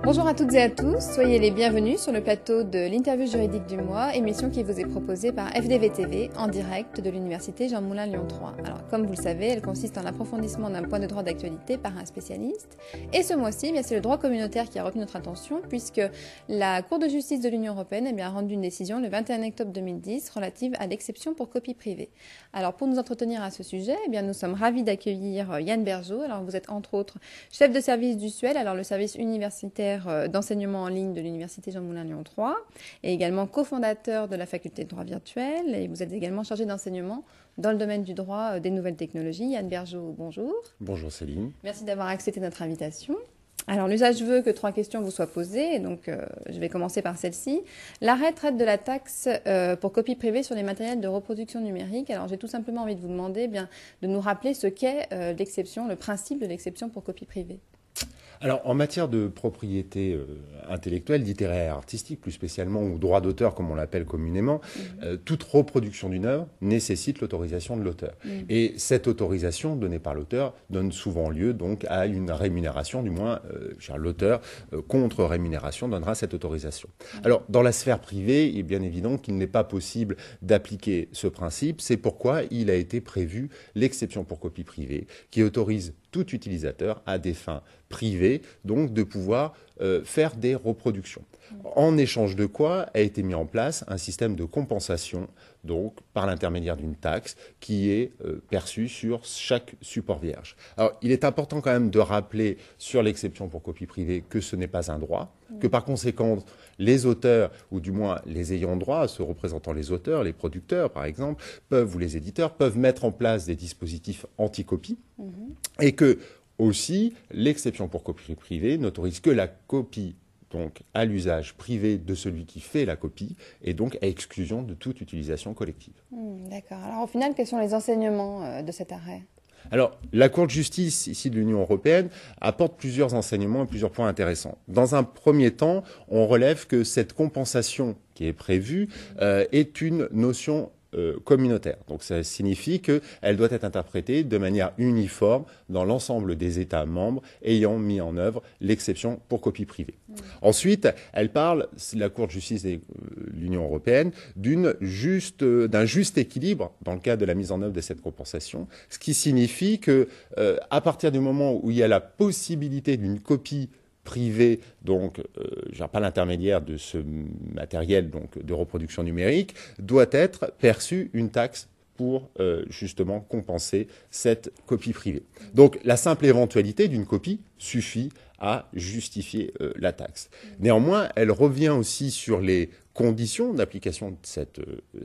Bonjour à toutes et à tous, soyez les bienvenus sur le plateau de l'interview juridique du mois, émission qui vous est proposée par FDV TV en direct de l'université Jean Moulin Lyon 3. Alors comme vous le savez, elle consiste en l'approfondissement d'un point de droit d'actualité par un spécialiste. Et ce mois-ci, c'est le droit communautaire qui a retenu notre attention puisque la Cour de justice de l'Union européenne a rendu une décision le 21 octobre 2010 relative à l'exception pour copie privée. Alors pour nous entretenir à ce sujet, nous sommes ravis d'accueillir Yann Bergeau. Alors vous êtes entre autres chef de service du SUEL, alors le service universitaire d'enseignement en ligne de l'université Jean Moulin Lyon 3 et également cofondateur de la faculté de droit virtuel et vous êtes également chargé d'enseignement dans le domaine du droit des nouvelles technologies. Yann Bergeau, bonjour. Bonjour Céline. Merci d'avoir accepté notre invitation. Alors l'usage veut que 3 questions vous soient posées, donc je vais commencer par celle-ci. L'arrêt traite de la taxe pour copie privée sur les matériels de reproduction numérique. Alors j'ai tout simplement envie de vous demander de nous rappeler ce qu'est l'exception, le principe de l'exception pour copie privée. Alors, en matière de propriété intellectuelle, littéraire, artistique, plus spécialement, ou droit d'auteur, comme on l'appelle communément, toute reproduction d'une œuvre nécessite l'autorisation de l'auteur. Et cette autorisation donnée par l'auteur donne souvent lieu donc à une rémunération, du moins l'auteur, contre rémunération, donnera cette autorisation. Alors, dans la sphère privée, il est bien évident qu'il n'est pas possible d'appliquer ce principe. C'est pourquoi il a été prévu l'exception pour copie privée, qui autorise tout utilisateur à des fins privées, donc de pouvoir faire des reproductions. En échange de quoi a été mis en place un système de compensation, donc par l'intermédiaire d'une taxe qui est perçue sur chaque support vierge. Alors, il est important quand même de rappeler sur l'exception pour copie privée que ce n'est pas un droit, que par conséquent, les auteurs, ou du moins les ayants droit, ceux représentant les auteurs, les producteurs par exemple, ou les éditeurs, peuvent mettre en place des dispositifs anti-copie, et que aussi, l'exception pour copie privée n'autorise que la copie donc à l'usage privé de celui qui fait la copie et donc à exclusion de toute utilisation collective. D'accord. Alors au final, quels sont les enseignements de cet arrêt ? Alors, la Cour de justice ici de l'Union européenne apporte plusieurs enseignements et plusieurs points intéressants. Dans un premier temps, on relève que cette compensation qui est prévue est une notion communautaire. Donc ça signifie qu'elle doit être interprétée de manière uniforme dans l'ensemble des États membres ayant mis en œuvre l'exception pour copie privée. Ensuite, elle parle, la Cour de justice de l'Union européenne, d'un juste équilibre dans le cadre de la mise en œuvre de cette compensation, ce qui signifie que à partir du moment où il y a la possibilité d'une copie privé, donc par l'intermédiaire de ce matériel donc, de reproduction numérique, doit être perçue une taxe pour justement compenser cette copie privée. Donc la simple éventualité d'une copie suffit à justifier la taxe. Néanmoins, elle revient aussi sur les conditions d'application de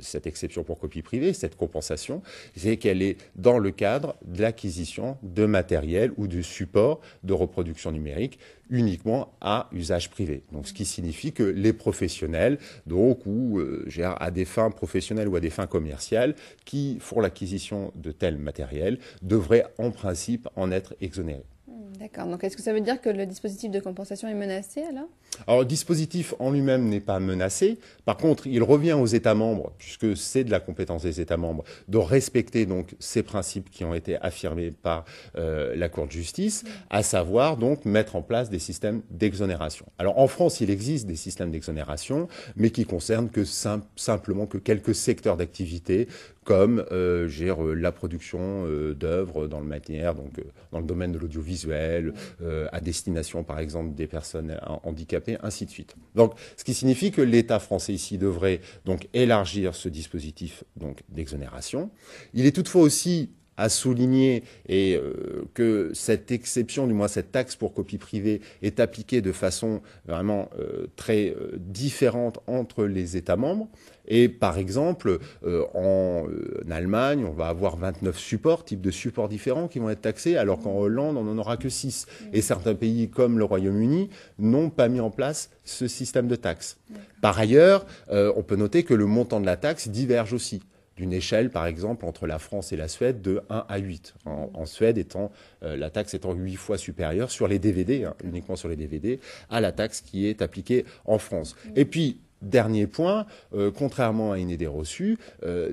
cette exception pour copie privée, cette compensation, c'est qu'elle est dans le cadre de l'acquisition de matériel ou de support de reproduction numérique uniquement à usage privé. Donc, ce qui signifie que les professionnels, donc, ou à des fins professionnelles ou à des fins commerciales, qui font l'acquisition de tel matériel, devraient en principe en être exonérés. D'accord. Donc, est-ce que ça veut dire que le dispositif de compensation est menacé, alors ? Alors, le dispositif en lui-même n'est pas menacé. Par contre, il revient aux États membres, puisque c'est de la compétence des États membres, de respecter donc ces principes qui ont été affirmés par la Cour de justice, à savoir donc mettre en place des systèmes d'exonération. Alors, en France, il existe des systèmes d'exonération, mais qui concernent simplement que quelques secteurs d'activité, comme la production d'œuvres dans dans le domaine de l'audiovisuel, à destination par exemple des personnes handicapées, ainsi de suite. Donc, ce qui signifie que l'État français ici devrait donc élargir ce dispositif donc d'exonération. Il est toutefois aussi à souligner que cette exception, du moins cette taxe pour copie privée, est appliquée de façon vraiment très différente entre les États membres. Et par exemple, en Allemagne, on va avoir 29 types de supports différents qui vont être taxés, alors qu'en Hollande, on n'en aura que 6. Et certains pays, comme le Royaume-Uni, n'ont pas mis en place ce système de taxe. Par ailleurs, on peut noter que le montant de la taxe diverge aussi. d'une échelle, par exemple, entre la France et la Suède de 1 à 8. En Suède, la taxe étant 8 fois supérieure sur les DVD, uniquement sur les DVD, à la taxe qui est appliquée en France. Et puis, dernier point, contrairement à une idée reçue,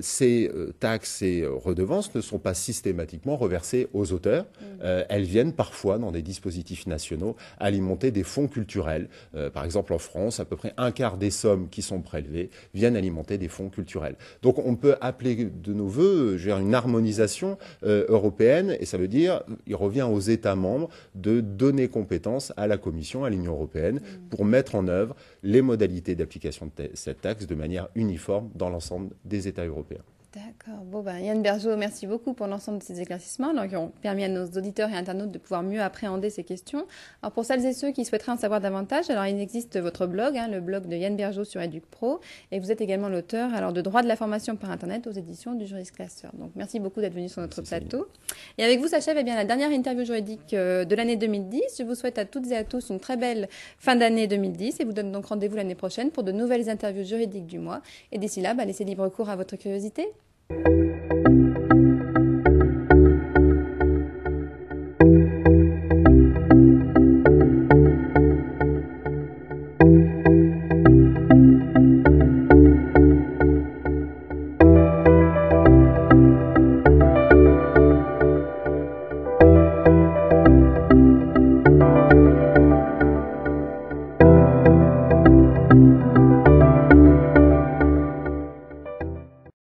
ces taxes et redevances ne sont pas systématiquement reversées aux auteurs. Elles viennent parfois, dans des dispositifs nationaux, alimenter des fonds culturels. Par exemple, en France, à peu près un quart des sommes qui sont prélevées viennent alimenter des fonds culturels. Donc on peut appeler de nos voeux une harmonisation européenne, et ça veut dire il revient aux États membres de donner compétence à la Commission, à l'Union européenne, pour mettre en œuvre les modalités d'application de cette taxe de manière uniforme dans l'ensemble des États européens. D'accord. Bon, Yann Bergeot, merci beaucoup pour l'ensemble de ces éclaircissements qui ont permis à nos auditeurs et internautes de pouvoir mieux appréhender ces questions. Alors, pour celles et ceux qui souhaiteraient en savoir davantage, alors il existe votre blog, le blog de Yann Bergeot sur EducPro, et vous êtes également l'auteur de Droit de la formation par Internet aux éditions du Jurisclasseur. Donc, merci beaucoup d'être venu sur notre plateau. Et avec vous s'achève la dernière interview juridique de l'année 2010. Je vous souhaite à toutes et à tous une très belle fin d'année 2010 et vous donne donc rendez-vous l'année prochaine pour de nouvelles interviews juridiques du mois. Et d'ici là, laissez libre cours à votre curiosité.